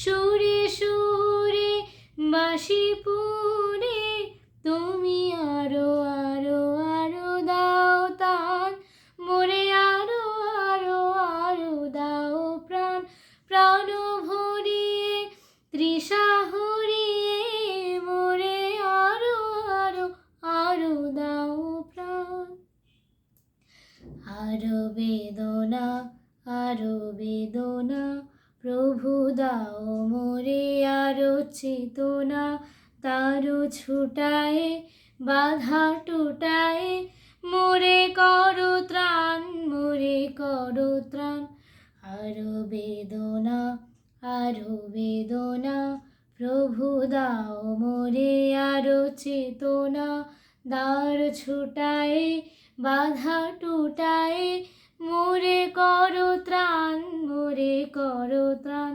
সুরে সুরে বাঁশি পুরে তুমি আরো আরো আরো দাও তান, মোরে আরো আরো আরো দাও প্রাণ। প্রাণ ভরিয়ে তৃষা হরিয়ে মোরে আরো আরো আরো দাও প্রাণ। আরো বেদনা আরো বেদনা প্রভু দাও মোরে আরো চেতনা। তারও ছুটায়ে বাধা টুটায়ে মোরে করো ত্রাণ, মোরে করো ত্রাণ। আরো বেদনা আরো বেদনা প্রভু দাও মোরে আরো চেতনা। দ্বার ছুটায়ে বাধা টুটায়ে মোরে করো ত্রাণ, মোরে করো ত্রাণ।